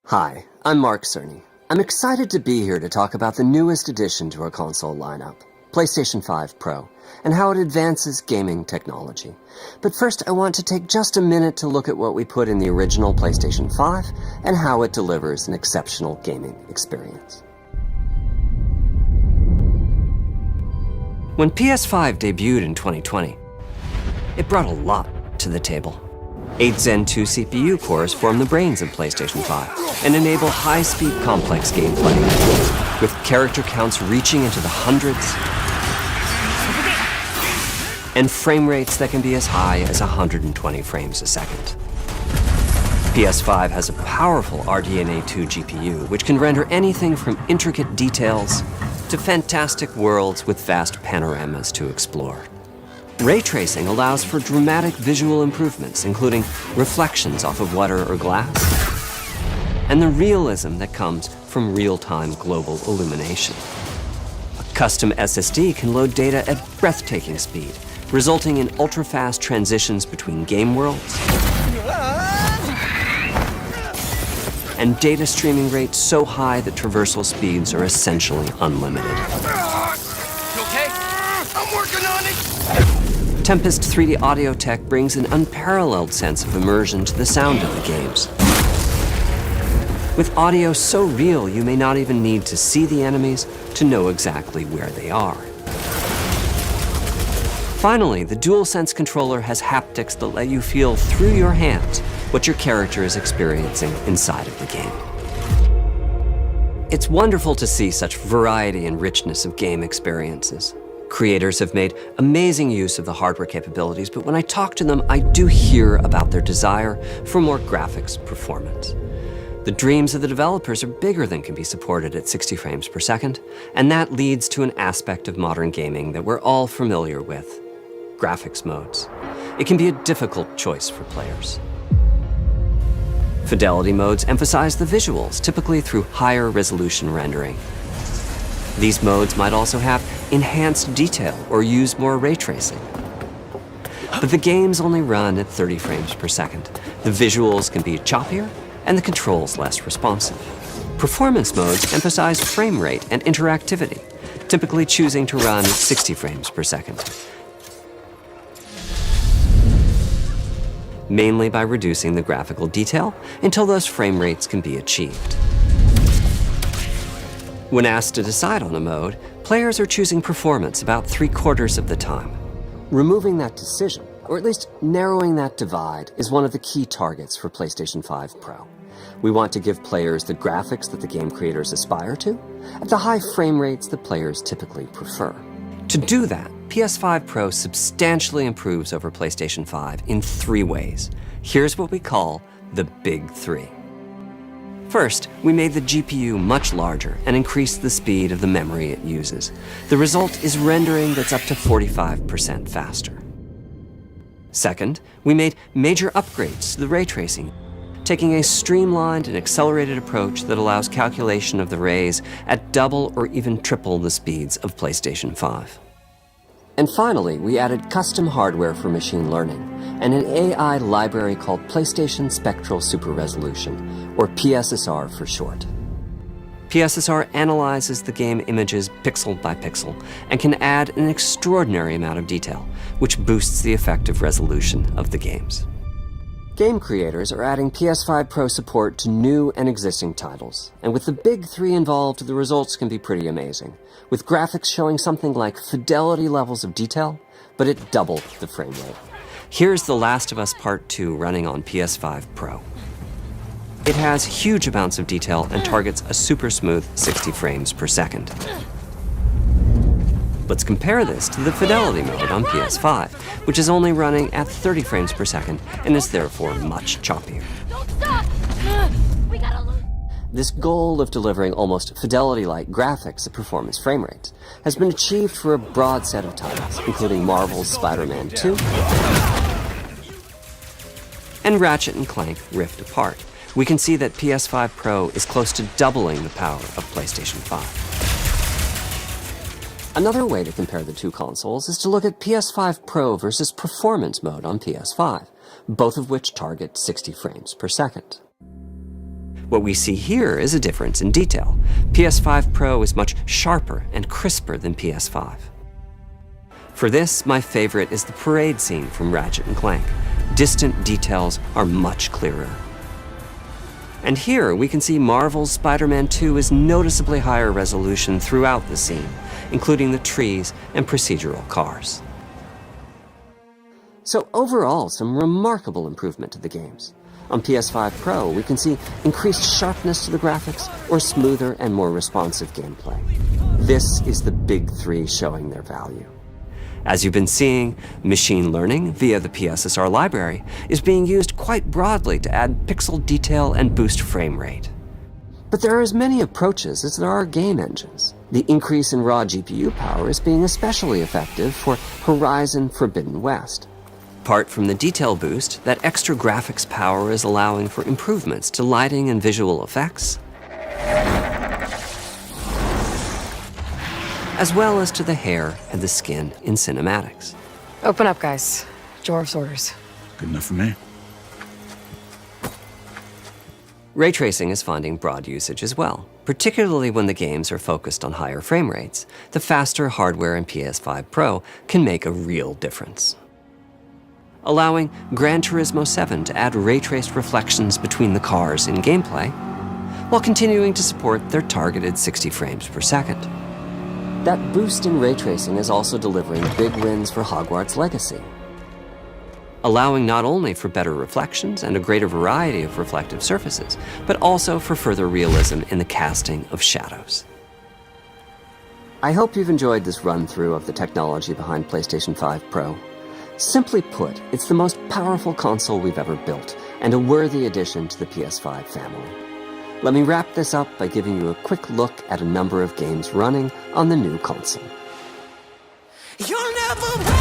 Hi, I'm Mark Cerny. I'm excited to be here to talk about the newest addition to our console lineup, PlayStation 5 Pro, and how it advances gaming technology. But first, I want to take just a minute to look at what we put in the original PlayStation 5 and how it delivers an exceptional gaming experience. When PS5 debuted in 2020, it brought a lot to the table. 8 Zen 2 CPU cores form the brains of PlayStation 5 and enable high-speed complex gameplay, with character counts reaching into the hundreds and frame rates that can be as high as 120 frames a second. PS5 has a powerful RDNA 2 GPU, which can render anything from intricate details to fantastic worlds with vast panoramas to explore. Ray tracing allows for dramatic visual improvements, including reflections off of water or glass, and the realism that comes from real-time global illumination. A custom SSD can load data at breathtaking speed, resulting in ultra-fast transitions between game worlds and data streaming rates so high that traversal speeds are essentially unlimited. You okay? I'm working on it! Tempest 3D audio tech brings an unparalleled sense of immersion to the sound of the games. With audio so real, you may not even need to see the enemies to know exactly where they are. Finally, the DualSense controller has haptics that let you feel through your hands what your character is experiencing inside of the game. It's wonderful to see such variety and richness of game experiences. Creators have made amazing use of the hardware capabilities, but when I talk to them, I do hear about their desire for more graphics performance. The dreams of the developers are bigger than can be supported at 60 frames per second, and that leads to an aspect of modern gaming that we're all familiar with: graphics modes. It can be a difficult choice for players. Fidelity modes emphasize the visuals, typically through higher resolution rendering. These modes might also have enhanced detail or use more ray tracing. But the games only run at 30 frames per second. The visuals can be choppier and the controls less responsive. Performance modes emphasize frame rate and interactivity, typically choosing to run at 60 frames per second, mainly by reducing the graphical detail until those frame rates can be achieved. When asked to decide on a mode, players are choosing performance about 3/4 of the time. Removing that decision, or at least narrowing that divide, is one of the key targets for PlayStation 5 Pro. We want to give players the graphics that the game creators aspire to, at the high frame rates that players typically prefer. To do that, PS5 Pro substantially improves over PlayStation 5 in 3 ways. Here's what we call the Big 3. First, we made the GPU much larger and increased the speed of the memory it uses. The result is rendering that's up to 45% faster. Second, we made major upgrades to the ray tracing, taking a streamlined and accelerated approach that allows calculation of the rays at double or even triple the speeds of PlayStation 5. And finally, we added custom hardware for machine learning and an AI library called PlayStation Spectral Super Resolution, or PSSR for short. PSSR analyzes the game images pixel by pixel and can add an extraordinary amount of detail, which boosts the effective resolution of the games. Game creators are adding PS5 Pro support to new and existing titles, and with the Big 3 involved, the results can be pretty amazing, with graphics showing something like fidelity levels of detail, but at double the frame rate. Here's The Last of Us Part 2 running on PS5 Pro. It has huge amounts of detail and targets a super smooth 60 frames per second. Let's compare this to the Fidelity mode on PS5, which is only running at 30 frames per second and is therefore much choppier. Don't stop! We gotta lose. This goal of delivering almost Fidelity-like graphics at performance frame rates has been achieved for a broad set of titles, including Marvel's Spider-Man 2 and Ratchet & Clank Rift Apart. We can see that PS5 Pro is close to doubling the power of PlayStation 5. Another way to compare the two consoles is to look at PS5 Pro versus Performance mode on PS5, both of which target 60 frames per second. What we see here is a difference in detail. PS5 Pro is much sharper and crisper than PS5. For this, my favorite is the parade scene from Ratchet & Clank. Distant details are much clearer. And here we can see Marvel's Spider-Man 2 is noticeably higher resolution throughout the scene, including the trees and procedural cars. So overall, some remarkable improvement to the games. On PS5 Pro, we can see increased sharpness to the graphics or smoother and more responsive gameplay. This is the big three showing their value. As you've been seeing, machine learning via the PSSR library is being used quite broadly to add pixel detail and boost frame rate. But there are as many approaches as there are game engines. The increase in raw GPU power is being especially effective for Horizon Forbidden West. Apart from the detail boost, that extra graphics power is allowing for improvements to lighting and visual effects, as well as to the hair and the skin in cinematics. Open up, guys. Jorv's orders. Good enough for me. Ray tracing is finding broad usage as well, particularly when the games are focused on higher frame rates. The faster hardware in PS5 Pro can make a real difference. Allowing Gran Turismo 7 to add ray-traced reflections between the cars in gameplay, while continuing to support their targeted 60 frames per second. That boost in ray tracing is also delivering big wins for Hogwarts Legacy, allowing not only for better reflections and a greater variety of reflective surfaces, but also for further realism in the casting of shadows. I hope you've enjoyed this run-through of the technology behind PlayStation 5 Pro. Simply put, it's the most powerful console we've ever built, and a worthy addition to the PS5 family. Let me wrap this up by giving you a quick look at a number of games running on the new console. You'll never